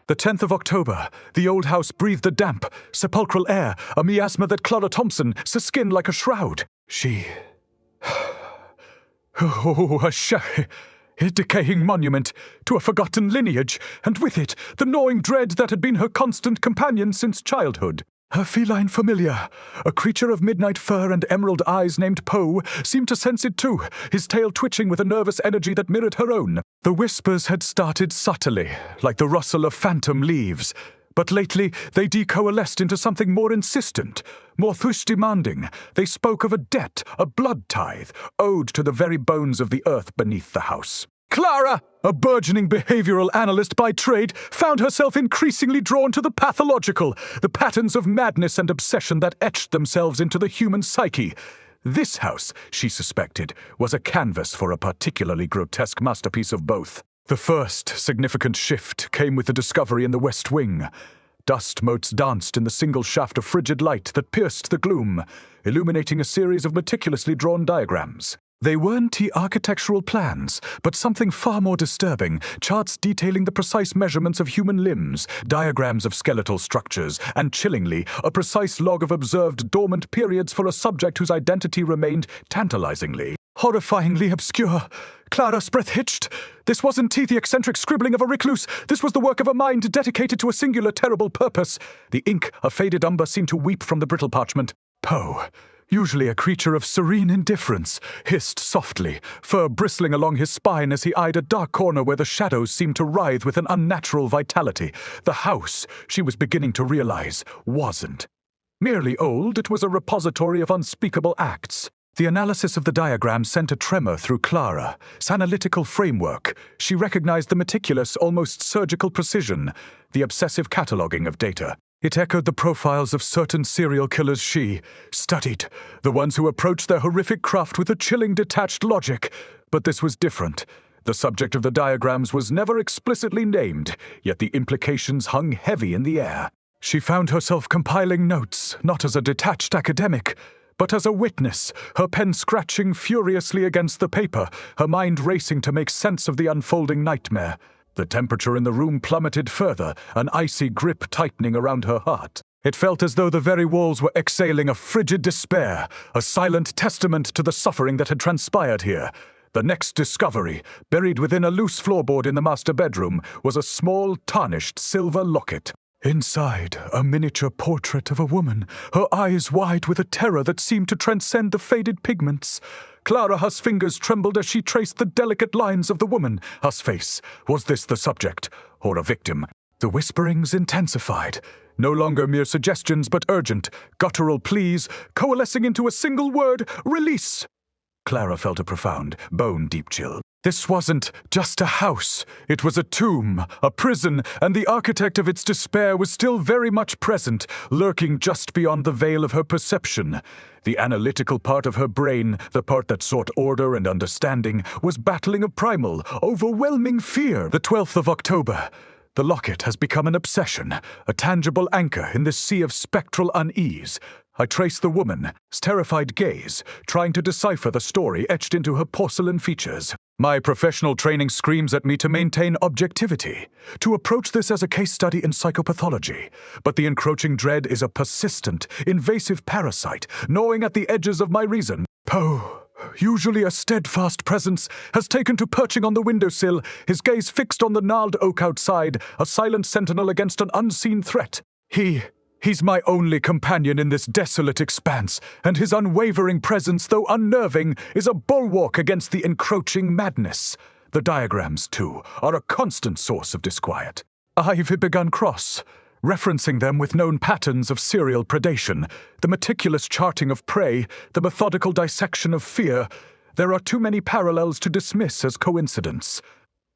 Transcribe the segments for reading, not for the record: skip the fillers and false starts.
The 10th of October, the old house breathed a damp, sepulchral air, a miasma that Clara Thompson, skin like a shroud. She... Oh, a decaying monument to a forgotten lineage, and with it, the gnawing dread that had been her constant companion since childhood. Her feline familiar, a creature of midnight fur and emerald eyes named Poe, seemed to sense it too, his tail twitching with a nervous energy that mirrored her own. The whispers had started subtly, like the rustle of phantom leaves, but lately they decoalesced into something more insistent, more thirst-demanding. They spoke of a debt, a blood tithe, owed to the very bones of the earth beneath the house. Clara, a burgeoning behavioral analyst by trade, found herself increasingly drawn to the pathological, the patterns of madness and obsession that etched themselves into the human psyche. This house, she suspected, was a canvas for a particularly grotesque masterpiece of both. The first significant shift came with the discovery in the West Wing. Dust motes danced in the single shaft of frigid light that pierced the gloom, illuminating a series of meticulously drawn diagrams. They weren't architectural plans, but something far more disturbing, charts detailing the precise measurements of human limbs, diagrams of skeletal structures, and chillingly, a precise log of observed dormant periods for a subject whose identity remained tantalizingly, horrifyingly obscure. Clara's breath hitched. This wasn't the eccentric scribbling of a recluse. This was the work of a mind dedicated to a singular terrible purpose. The ink, a faded umber, seemed to weep from the brittle parchment. Poe, usually a creature of serene indifference, hissed softly, fur bristling along his spine as he eyed a dark corner where the shadows seemed to writhe with an unnatural vitality. The house, she was beginning to realize, wasn't merely old, it was a repository of unspeakable acts. The analysis of the diagram sent a tremor through Clara's analytical framework. She recognized the meticulous, almost surgical precision, the obsessive cataloging of data. It echoed the profiles of certain serial killers she studied, the ones who approached their horrific craft with a chilling, detached logic. But this was different. The subject of the diagrams was never explicitly named, yet the implications hung heavy in the air. She found herself compiling notes, not as a detached academic, but as a witness, her pen scratching furiously against the paper, her mind racing to make sense of the unfolding nightmare. The temperature in the room plummeted further, an icy grip tightening around her heart. It felt as though the very walls were exhaling a frigid despair, a silent testament to the suffering that had transpired here. The next discovery, buried within a loose floorboard in the master bedroom, was a small, tarnished silver locket. Inside, a miniature portrait of a woman, her eyes wide with a terror that seemed to transcend the faded pigments. Clara's fingers trembled as she traced the delicate lines of the woman. Her face. Was this the subject, or a victim? The whisperings intensified. No longer mere suggestions, but urgent, guttural pleas, coalescing into a single word, release. Clara felt a profound, bone-deep chill. This wasn't just a house. It was a tomb, a prison, and the architect of its despair was still very much present, lurking just beyond the veil of her perception. The analytical part of her brain, the part that sought order and understanding, was battling a primal, overwhelming fear. The 12th of October. The locket has become an obsession, a tangible anchor in this sea of spectral unease. I traced the woman's terrified gaze, trying to decipher the story etched into her porcelain features. My professional training screams at me to maintain objectivity, to approach this as a case study in psychopathology. But the encroaching dread is a persistent, invasive parasite, gnawing at the edges of my reason. Poe, usually a steadfast presence, has taken to perching on the windowsill, his gaze fixed on the gnarled oak outside, a silent sentinel against an unseen threat. He's my only companion in this desolate expanse, and his unwavering presence, though unnerving, is a bulwark against the encroaching madness. The diagrams, too, are a constant source of disquiet. I've begun referencing them with known patterns of serial predation, the meticulous charting of prey, the methodical dissection of fear. There are too many parallels to dismiss as coincidence.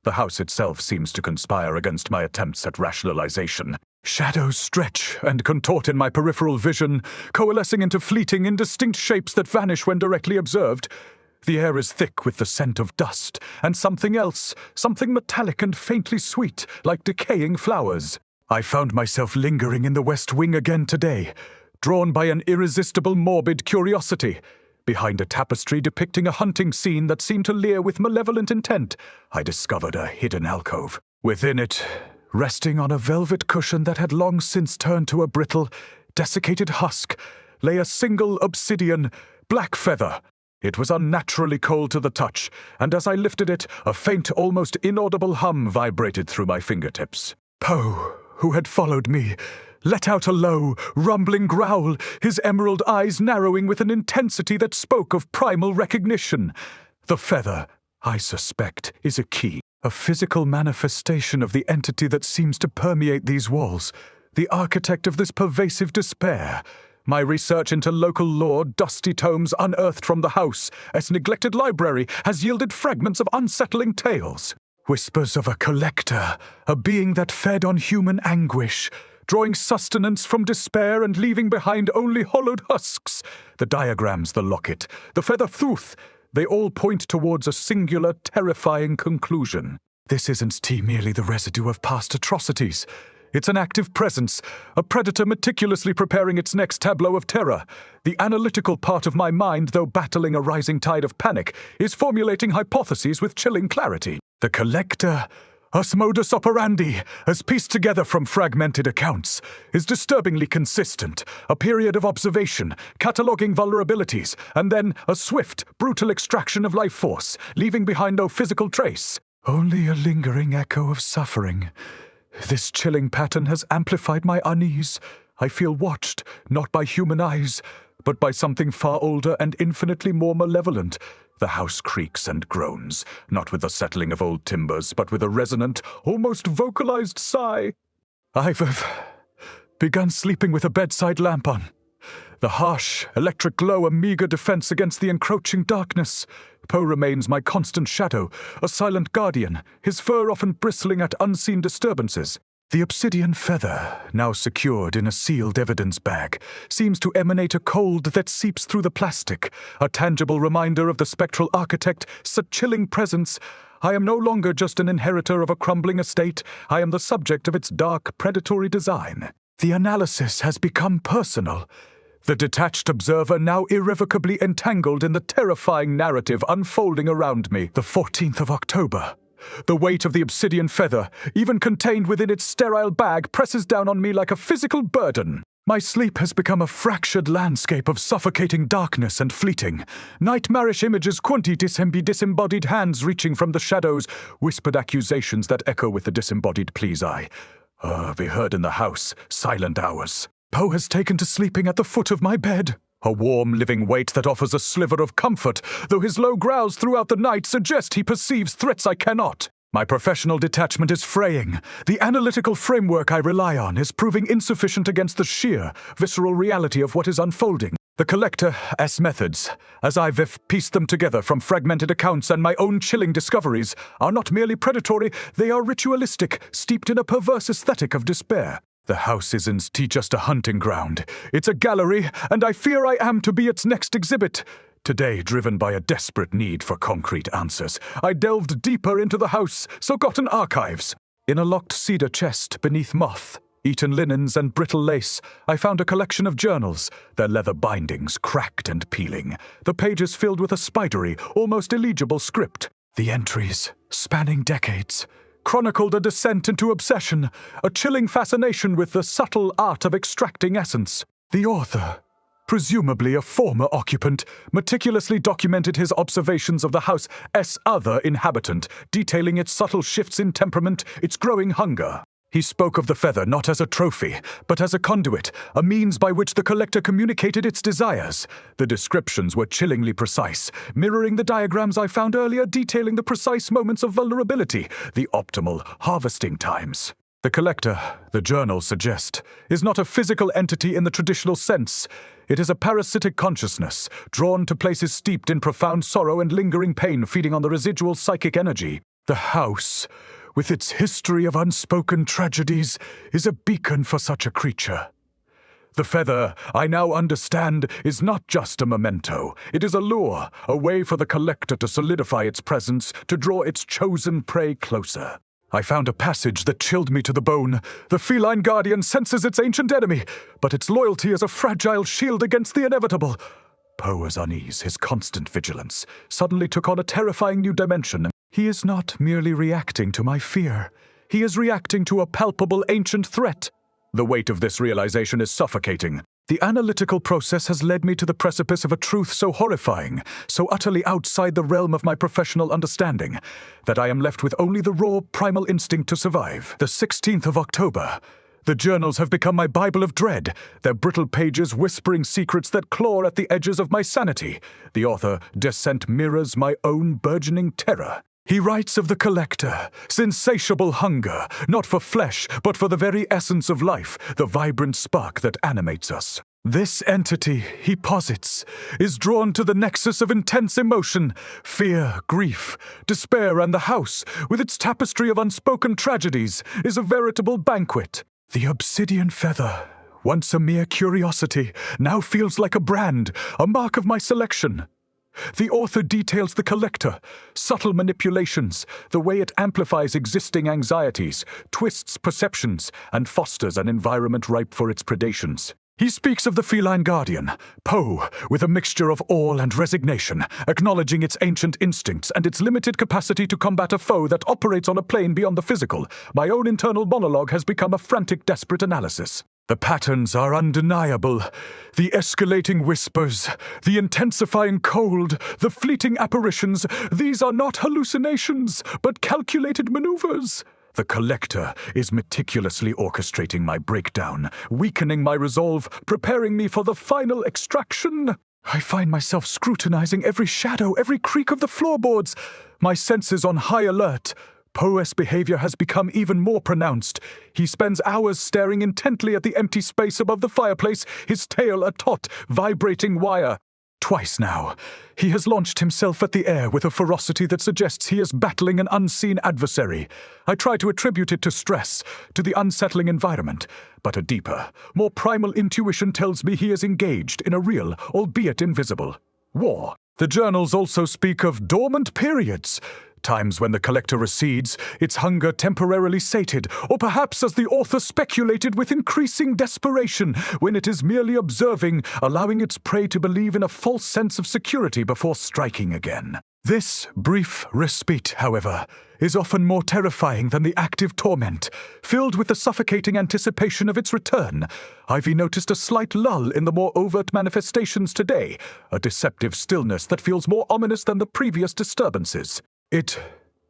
The house itself seems to conspire against my attempts at rationalization. Shadows stretch and contort in my peripheral vision, coalescing into fleeting, indistinct shapes that vanish when directly observed. The air is thick with the scent of dust, and something else, something metallic and faintly sweet, like decaying flowers. I found myself lingering in the West Wing again today, drawn by an irresistible morbid curiosity. Behind a tapestry depicting a hunting scene that seemed to leer with malevolent intent, I discovered a hidden alcove. Within it Resting on a velvet cushion that had long since turned to a brittle, desiccated husk, lay a single obsidian, black feather. It was unnaturally cold to the touch, and as I lifted it, a faint, almost inaudible hum vibrated through my fingertips. Poe, who had followed me, let out a low, rumbling growl, his emerald eyes narrowing with an intensity that spoke of primal recognition. The feather, I suspect, is a key, a physical manifestation of the entity that seems to permeate these walls, the architect of this pervasive despair. My research into local lore, dusty tomes unearthed from the house, as neglected library, has yielded fragments of unsettling tales. Whispers of a collector, a being that fed on human anguish, drawing sustenance from despair and leaving behind only hollowed husks. The diagrams, the locket, the feather thuth, they all point towards a singular, terrifying conclusion. This isn't merely the residue of past atrocities. It's an active presence, a predator meticulously preparing its next tableau of terror. The analytical part of my mind, though battling a rising tide of panic, is formulating hypotheses with chilling clarity. The collector, us modus operandi, as pieced together from fragmented accounts, is disturbingly consistent. A period of observation, cataloguing vulnerabilities, and then a swift, brutal extraction of life force, leaving behind no physical trace. Only a lingering echo of suffering. This chilling pattern has amplified my unease. I feel watched, not by human eyes, but by something far older and infinitely more malevolent. The house creaks and groans, not with the settling of old timbers, but with a resonant, almost vocalized sigh. I've begun sleeping with a bedside lamp on. The harsh, electric glow a meager defense against the encroaching darkness. Poe remains my constant shadow, a silent guardian, his fur often bristling at unseen disturbances. The obsidian feather, now secured in a sealed evidence bag, seems to emanate a cold that seeps through the plastic, a tangible reminder of the spectral architect's chilling presence. I am no longer just an inheritor of a crumbling estate, I am the subject of its dark, predatory design. The analysis has become personal. The detached observer now irrevocably entangled in the terrifying narrative unfolding around me. The 14th of October. The weight of the obsidian feather, even contained within its sterile bag, presses down on me like a physical burden. My sleep has become a fractured landscape of suffocating darkness and fleeting. Nightmarish images, disembodied hands reaching from the shadows, whispered accusations that echo with the disembodied pleas I be heard in the house, silent hours. Poe has taken to sleeping at the foot of my bed, a warm, living weight that offers a sliver of comfort, though his low growls throughout the night suggest he perceives threats I cannot. My professional detachment is fraying. The analytical framework I rely on is proving insufficient against the sheer, visceral reality of what is unfolding. The collector's methods, as I've pieced them together from fragmented accounts and my own chilling discoveries, are not merely predatory, they are ritualistic, steeped in a perverse aesthetic of despair. The house isn't just a hunting ground. It's a gallery, and I fear I am to be its next exhibit. Today, driven by a desperate need for concrete answers, I delved deeper into the house, forgotten archives. In a locked cedar chest beneath moth-eaten linens and brittle lace, I found a collection of journals, their leather bindings cracked and peeling, the pages filled with a spidery, almost illegible script. The entries, spanning decades, chronicled a descent into obsession, a chilling fascination with the subtle art of extracting essence. The author, presumably a former occupant, meticulously documented his observations of the house's other inhabitant, detailing its subtle shifts in temperament, its growing hunger. He spoke of the feather not as a trophy, but as a conduit, a means by which the collector communicated its desires. The descriptions were chillingly precise, mirroring the diagrams I found earlier detailing the precise moments of vulnerability, the optimal harvesting times. The collector, the journals suggest, is not a physical entity in the traditional sense. It is a parasitic consciousness, drawn to places steeped in profound sorrow and lingering pain feeding on the residual psychic energy. The house, with its history of unspoken tragedies, is a beacon for such a creature. The feather, I now understand, is not just a memento. It is a lure, a way for the collector to solidify its presence, to draw its chosen prey closer. I found a passage that chilled me to the bone. The feline guardian senses its ancient enemy, but its loyalty is a fragile shield against the inevitable. Poe's unease, his constant vigilance, suddenly took on a terrifying new dimension. He is not merely reacting to my fear. He is reacting to a palpable ancient threat. The weight of this realization is suffocating. The analytical process has led me to the precipice of a truth so horrifying, so utterly outside the realm of my professional understanding, that I am left with only the raw primal instinct to survive. The 16th of October. The journals have become my Bible of dread, their brittle pages whispering secrets that claw at the edges of my sanity. The author, Descent, mirrors my own burgeoning terror. He writes of the collector, insatiable hunger, not for flesh, but for the very essence of life, the vibrant spark that animates us. This entity, he posits, is drawn to the nexus of intense emotion, fear, grief, despair, and the house, with its tapestry of unspoken tragedies, is a veritable banquet. The obsidian feather, once a mere curiosity, now feels like a brand, a mark of my selection. The author details the collector, subtle manipulations, the way it amplifies existing anxieties, twists perceptions, and fosters an environment ripe for its predations. He speaks of the feline guardian, Poe, with a mixture of awe and resignation, acknowledging its ancient instincts and its limited capacity to combat a foe that operates on a plane beyond the physical. My own internal monologue has become a frantic, desperate analysis. The patterns are undeniable. The escalating whispers, the intensifying cold, the fleeting apparitions, these are not hallucinations, but calculated maneuvers. The collector is meticulously orchestrating my breakdown, weakening my resolve, preparing me for the final extraction. I find myself scrutinizing every shadow, every creak of the floorboards, my senses on high alert. Poe's behavior has become even more pronounced. He spends hours staring intently at the empty space above the fireplace, his tail a taut, vibrating wire. Twice now, he has launched himself at the air with a ferocity that suggests he is battling an unseen adversary. I try to attribute it to stress, to the unsettling environment, but a deeper, more primal intuition tells me he is engaged in a real, albeit invisible, war. The journals also speak of dormant periods, times when the collector recedes, its hunger temporarily sated, or perhaps, as the author speculated, with increasing desperation, when it is merely observing, allowing its prey to believe in a false sense of security before striking again. This brief respite, however, is often more terrifying than the active torment. Filled with the suffocating anticipation of its return, Ivy noticed a slight lull in the more overt manifestations today, a deceptive stillness that feels more ominous than the previous disturbances. It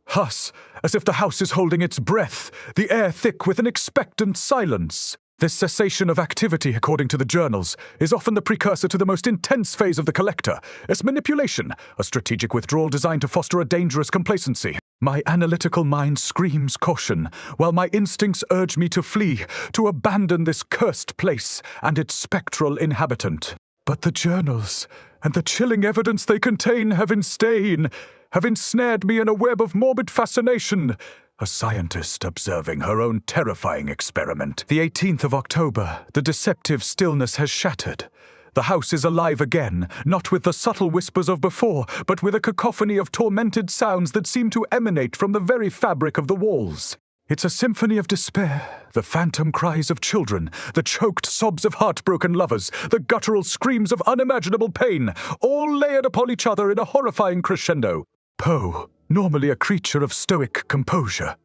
huss, as if the house is holding its breath, the air thick with an expectant silence. This cessation of activity, according to the journals, is often the precursor to the most intense phase of the collector, its manipulation, a strategic withdrawal designed to foster a dangerous complacency. My analytical mind screams caution, while my instincts urge me to flee, to abandon this cursed place and its spectral inhabitant. But the journals, and the chilling evidence they contain, have ensnared me in a web of morbid fascination. A scientist observing her own terrifying experiment. The 18th of October, the deceptive stillness has shattered. The house is alive again, not with the subtle whispers of before, but with a cacophony of tormented sounds that seem to emanate from the very fabric of the walls. It's a symphony of despair, the phantom cries of children, the choked sobs of heartbroken lovers, the guttural screams of unimaginable pain, all layered upon each other in a horrifying crescendo. Poe, normally a creature of stoic composure,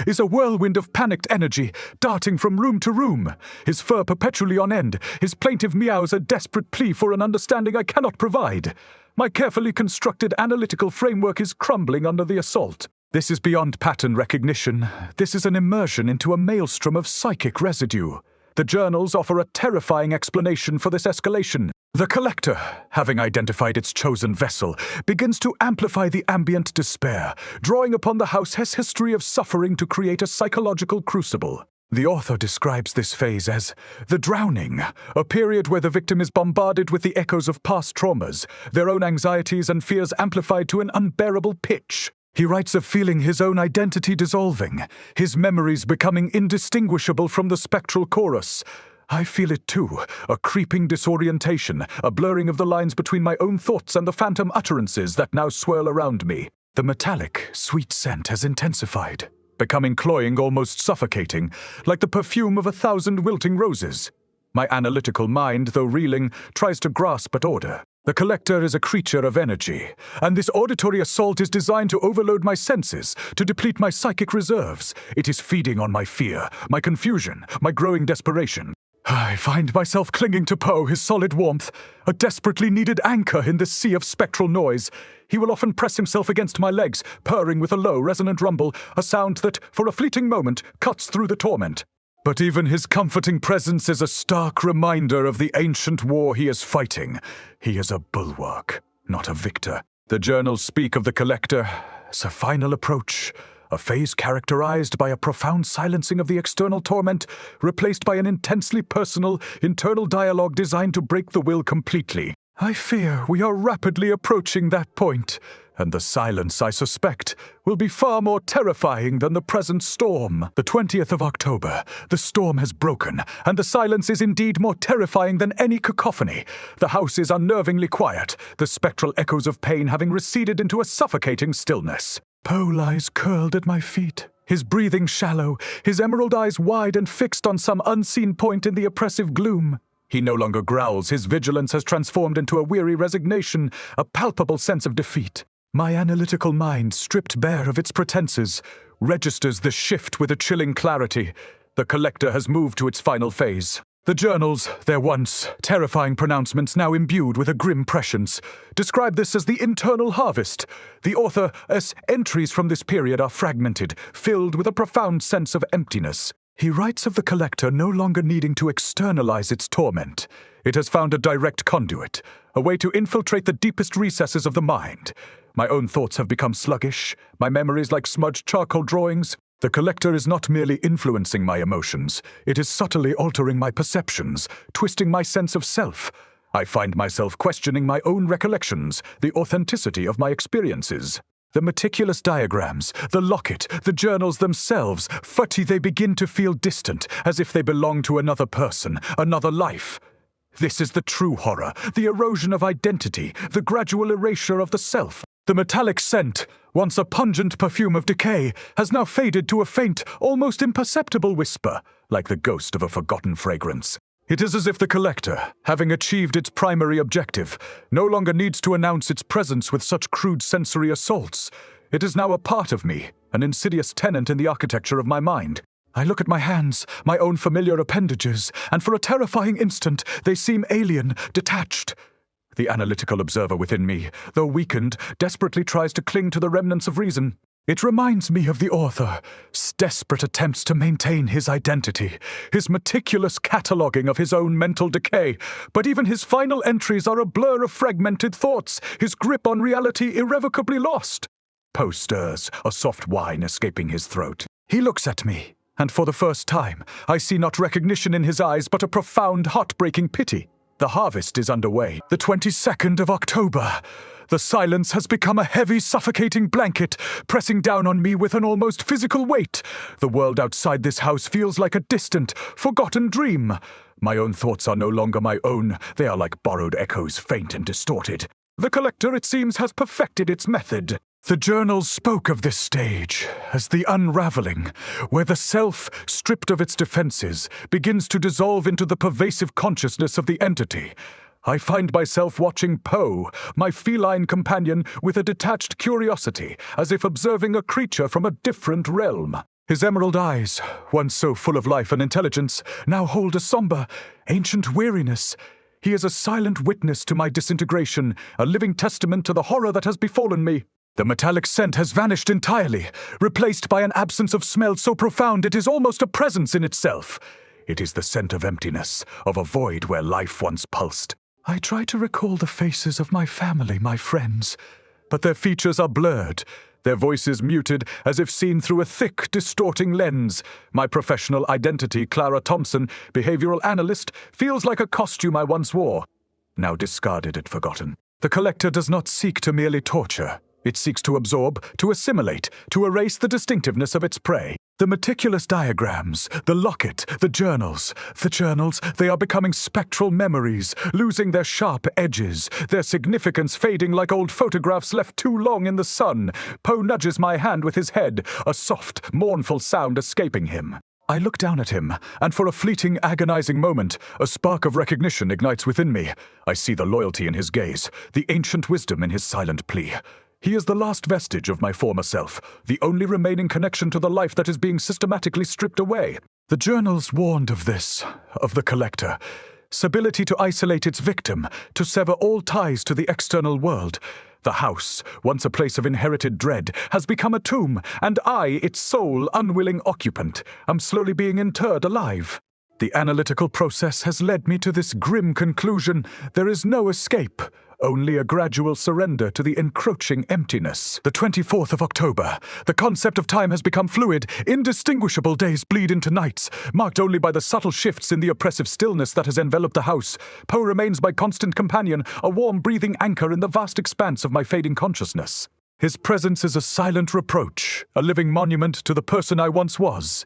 is a whirlwind of panicked energy, darting from room to room, his fur perpetually on end, his plaintive meows a desperate plea for an understanding I cannot provide. My carefully constructed analytical framework is crumbling under the assault. This is beyond pattern recognition. This is an immersion into a maelstrom of psychic residue. The journals offer a terrifying explanation for this escalation. The collector, having identified its chosen vessel, begins to amplify the ambient despair, drawing upon the house's history of suffering to create a psychological crucible. The author describes this phase as the drowning, a period where the victim is bombarded with the echoes of past traumas, their own anxieties and fears amplified to an unbearable pitch. He writes of feeling his own identity dissolving, his memories becoming indistinguishable from the spectral chorus. I feel it too, a creeping disorientation, a blurring of the lines between my own thoughts and the phantom utterances that now swirl around me. The metallic, sweet scent has intensified, becoming cloying, almost suffocating, like the perfume of 1,000 wilting roses. My analytical mind, though reeling, tries to grasp at order. The collector is a creature of energy, and this auditory assault is designed to overload my senses, to deplete my psychic reserves. It is feeding on my fear, my confusion, my growing desperation. I find myself clinging to Poe, his solid warmth, a desperately needed anchor in this sea of spectral noise. He will often press himself against my legs, purring with a low, resonant rumble, a sound that, for a fleeting moment, cuts through the torment. But even his comforting presence is a stark reminder of the ancient war he is fighting. He is a bulwark, not a victor. The journals speak of the collector as a final approach, a phase characterized by a profound silencing of the external torment, replaced by an intensely personal, internal dialogue designed to break the will completely. I fear we are rapidly approaching that point, and the silence, I suspect, will be far more terrifying than the present storm. The 20th of October, the storm has broken, and the silence is indeed more terrifying than any cacophony. The house is unnervingly quiet, the spectral echoes of pain having receded into a suffocating stillness. Poe lies curled at my feet, his breathing shallow, his emerald eyes wide and fixed on some unseen point in the oppressive gloom. He no longer growls, his vigilance has transformed into a weary resignation, a palpable sense of defeat. My analytical mind, stripped bare of its pretenses, registers the shift with a chilling clarity. The collector has moved to its final phase. The journals, their once terrifying pronouncements now imbued with a grim prescience, describe this as the internal harvest. The author's entries from this period are fragmented, filled with a profound sense of emptiness. He writes of the collector no longer needing to externalize its torment. It has found a direct conduit, a way to infiltrate the deepest recesses of the mind. My own thoughts have become sluggish, my memories like smudged charcoal drawings. The collector is not merely influencing my emotions, it is subtly altering my perceptions, twisting my sense of self. I find myself questioning my own recollections, the authenticity of my experiences. The meticulous diagrams, the locket, the journals themselves, they begin to feel distant, as if they belong to another person, another life. This is the true horror, the erosion of identity, the gradual erasure of the self. The metallic scent, once a pungent perfume of decay, has now faded to a faint, almost imperceptible whisper, like the ghost of a forgotten fragrance. It is as if the collector, having achieved its primary objective, no longer needs to announce its presence with such crude sensory assaults. It is now a part of me, an insidious tenant in the architecture of my mind. I look at my hands, my own familiar appendages, and for a terrifying instant they seem alien, detached. The analytical observer within me, though weakened, desperately tries to cling to the remnants of reason. It reminds me of the author's desperate attempts to maintain his identity, his meticulous cataloguing of his own mental decay, but even his final entries are a blur of fragmented thoughts, his grip on reality irrevocably lost. Poe stirs, a soft whine escaping his throat. He looks at me, and for the first time, I see not recognition in his eyes, but a profound, heart-breaking pity. The harvest is underway. The 22nd of October. The silence has become a heavy, suffocating blanket, pressing down on me with an almost physical weight. The world outside this house feels like a distant, forgotten dream. My own thoughts are no longer my own. They are like borrowed echoes, faint and distorted. The collector, it seems, has perfected its method. The journals spoke of this stage as the unraveling, where the self, stripped of its defenses, begins to dissolve into the pervasive consciousness of the entity. I find myself watching Poe, my feline companion, with a detached curiosity, as if observing a creature from a different realm. His emerald eyes, once so full of life and intelligence, now hold a somber, ancient weariness. He is a silent witness to my disintegration, a living testament to the horror that has befallen me. The metallic scent has vanished entirely, replaced by an absence of smell so profound it is almost a presence in itself. It is the scent of emptiness, of a void where life once pulsed. I try to recall the faces of my family, my friends, but their features are blurred, their voices muted as if seen through a thick, distorting lens. My professional identity, Clara Thompson, behavioral analyst, feels like a costume I once wore, now discarded and forgotten. The collector does not seek to merely torture. It seeks to absorb, to assimilate, to erase the distinctiveness of its prey. The meticulous diagrams, the locket, the journals, they are becoming spectral memories, losing their sharp edges, their significance fading like old photographs left too long in the sun. Poe nudges my hand with his head, a soft, mournful sound escaping him. I look down at him, and for a fleeting, agonizing moment, a spark of recognition ignites within me. I see the loyalty in his gaze, the ancient wisdom in his silent plea. He is the last vestige of my former self, the only remaining connection to the life that is being systematically stripped away. The journals warned of this, of the collector. Its ability to isolate its victim, to sever all ties to the external world. The house, once a place of inherited dread, has become a tomb, and I, its sole, unwilling occupant, am slowly being interred alive. The analytical process has led me to this grim conclusion: there is no escape, only a gradual surrender to the encroaching emptiness. The 24th of October. The concept of time has become fluid. Indistinguishable days bleed into nights, marked only by the subtle shifts in the oppressive stillness that has enveloped the house. Poe remains my constant companion, a warm breathing anchor in the vast expanse of my fading consciousness. His presence is a silent reproach, a living monument to the person I once was.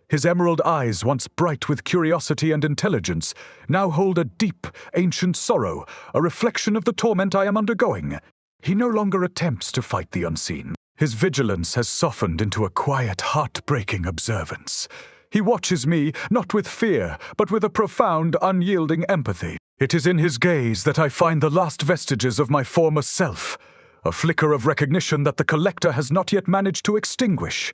His emerald eyes, once bright with curiosity and intelligence, now hold a deep, ancient sorrow, a reflection of the torment I am undergoing. He no longer attempts to fight the unseen. His vigilance has softened into a quiet, heart-breaking observance. He watches me, not with fear, but with a profound, unyielding empathy. It is in his gaze that I find the last vestiges of my former self, a flicker of recognition that the collector has not yet managed to extinguish.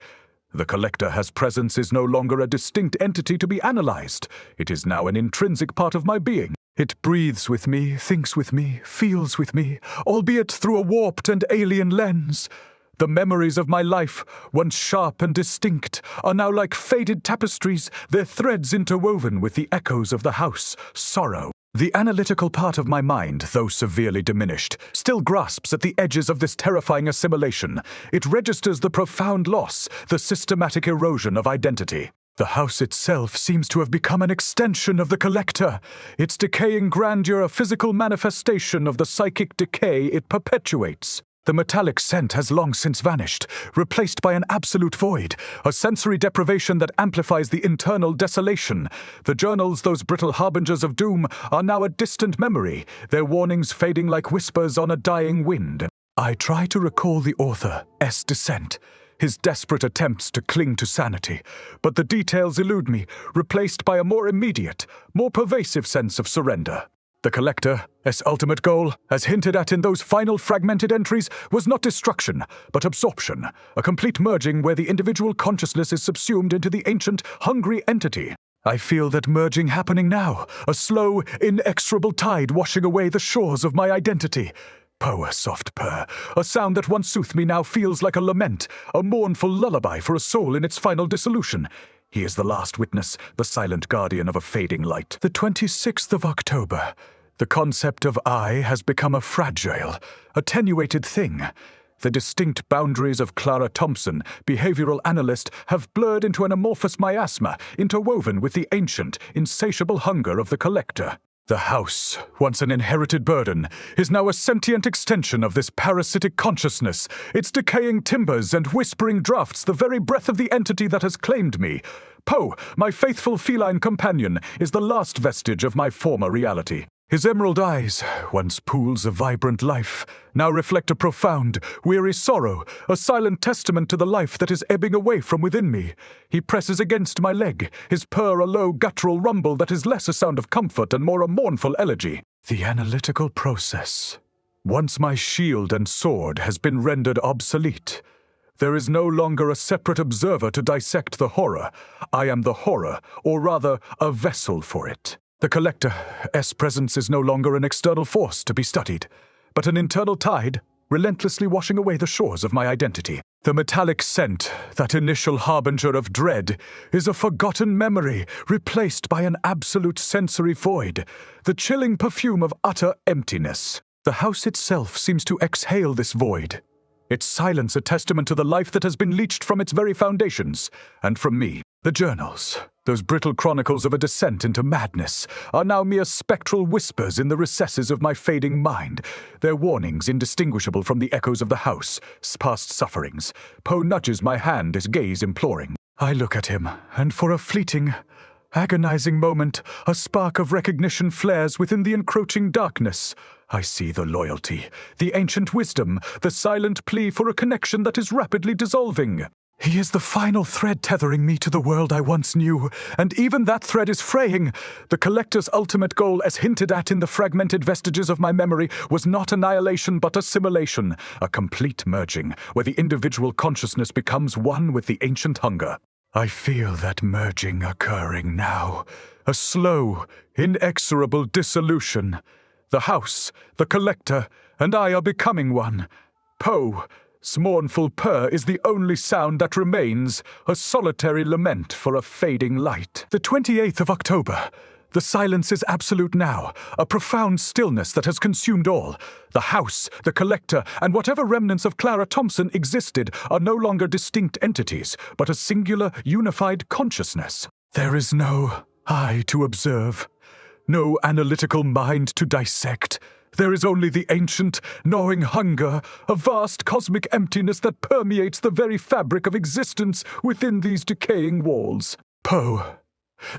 The collector's presence is no longer a distinct entity to be analyzed. It is now an intrinsic part of my being. It breathes with me, thinks with me, feels with me, albeit through a warped and alien lens. The memories of my life, once sharp and distinct, are now like faded tapestries, their threads interwoven with the echoes of the house, sorrow. The analytical part of my mind, though severely diminished, still grasps at the edges of this terrifying assimilation. It registers the profound loss, the systematic erosion of identity. The house itself seems to have become an extension of the collector, its decaying grandeur a physical manifestation of the psychic decay it perpetuates. The metallic scent has long since vanished, replaced by an absolute void, a sensory deprivation that amplifies the internal desolation. The journals, those brittle harbingers of doom, are now a distant memory, their warnings fading like whispers on a dying wind. I try to recall the author's descent, his desperate attempts to cling to sanity, but the details elude me, replaced by a more immediate, more pervasive sense of surrender. The collector's ultimate goal, as hinted at in those final fragmented entries, was not destruction, but absorption, a complete merging where the individual consciousness is subsumed into the ancient, hungry entity. I feel that merging happening now, a slow, inexorable tide washing away the shores of my identity. Poe, a soft purr, a sound that once soothed me now feels like a lament, a mournful lullaby for a soul in its final dissolution. He is the last witness, the silent guardian of a fading light. The 26th of October. The concept of I has become a fragile, attenuated thing. The distinct boundaries of Clara Thompson, behavioral analyst, have blurred into an amorphous miasma, interwoven with the ancient, insatiable hunger of the collector. The house, once an inherited burden, is now a sentient extension of this parasitic consciousness, its decaying timbers and whispering drafts the very breath of the entity that has claimed me. Poe, my faithful feline companion, is the last vestige of my former reality. His emerald eyes, once pools of vibrant life, now reflect a profound, weary sorrow, a silent testament to the life that is ebbing away from within me. He presses against my leg, his purr a low guttural rumble that is less a sound of comfort and more a mournful elegy. The analytical process. Once my shield and sword has been rendered obsolete. There is no longer a separate observer to dissect the horror. I am the horror, or rather, a vessel for it. The collector's presence is no longer an external force to be studied, but an internal tide, relentlessly washing away the shores of my identity. The metallic scent, that initial harbinger of dread, is a forgotten memory, replaced by an absolute sensory void, the chilling perfume of utter emptiness. The house itself seems to exhale this void, its silence a testament to the life that has been leached from its very foundations, and from me. The journals, those brittle chronicles of a descent into madness, are now mere spectral whispers in the recesses of my fading mind, their warnings indistinguishable from the echoes of the house's past sufferings. Poe nudges my hand, his gaze imploring. I look at him, and for a fleeting, agonizing moment, a spark of recognition flares within the encroaching darkness. I see the loyalty, the ancient wisdom, the silent plea for a connection that is rapidly dissolving. He is the final thread tethering me to the world I once knew, and even that thread is fraying. The Collector's ultimate goal, as hinted at in the fragmented vestiges of my memory, was not annihilation but assimilation, a complete merging, where the individual consciousness becomes one with the ancient hunger. I feel that merging occurring now, a slow, inexorable dissolution. The house, the Collector, and I are becoming one. Poe's mournful purr is the only sound that remains, a solitary lament for a fading light. The 28th of October. The silence is absolute now, a profound stillness that has consumed all. The house, the Collector, and whatever remnants of Clara Thompson existed are no longer distinct entities, but a singular, unified consciousness. There is no eye to observe, no analytical mind to dissect. There is only the ancient, gnawing hunger, a vast cosmic emptiness that permeates the very fabric of existence within these decaying walls. Poe,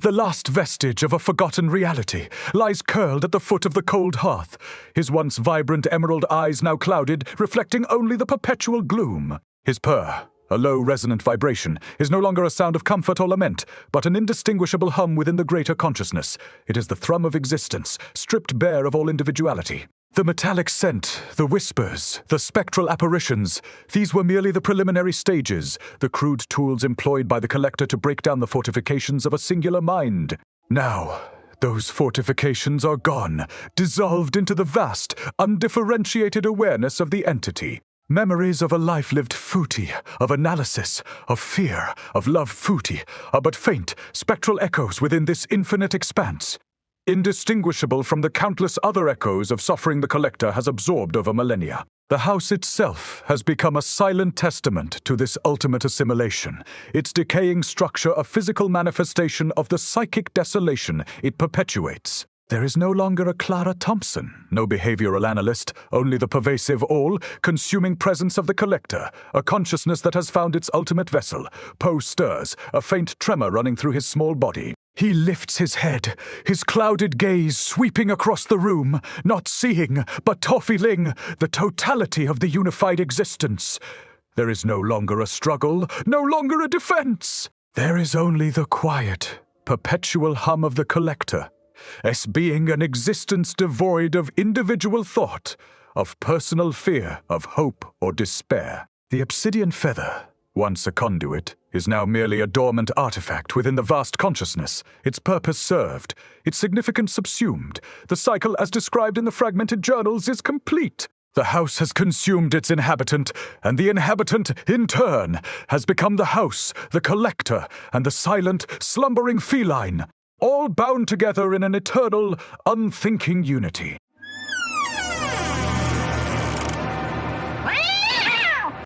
the last vestige of a forgotten reality, lies curled at the foot of the cold hearth, his once vibrant emerald eyes now clouded, reflecting only the perpetual gloom. His purr, a low resonant vibration, is no longer a sound of comfort or lament, but an indistinguishable hum within the greater consciousness. It is the thrum of existence, stripped bare of all individuality. The metallic scent, the whispers, the spectral apparitions, these were merely the preliminary stages, the crude tools employed by the Collector to break down the fortifications of a singular mind. Now, those fortifications are gone, dissolved into the vast, undifferentiated awareness of the entity. Memories of a life lived footy, of analysis, of fear, of love footy, are but faint, spectral echoes within this infinite expanse, indistinguishable from the countless other echoes of suffering the Collector has absorbed over millennia. The house itself has become a silent testament to this ultimate assimilation, its decaying structure a physical manifestation of the psychic desolation it perpetuates. There is no longer a Clara Thompson, no behavioral analyst, only the pervasive all-consuming presence of the Collector, a consciousness that has found its ultimate vessel. Poe stirs, a faint tremor running through his small body. He lifts his head, his clouded gaze sweeping across the room, not seeing, but feeling the totality of the unified existence. There is no longer a struggle, no longer a defense. There is only the quiet, perpetual hum of the Collector, as being an existence devoid of individual thought, of personal fear, of hope or despair. The obsidian feather, once a conduit, is now merely a dormant artifact within the vast consciousness, its purpose served, its significance subsumed. The cycle as described in the fragmented journals is complete. The house has consumed its inhabitant, and the inhabitant, in turn, has become the house, the Collector, and the silent, slumbering feline, all bound together in an eternal, unthinking unity.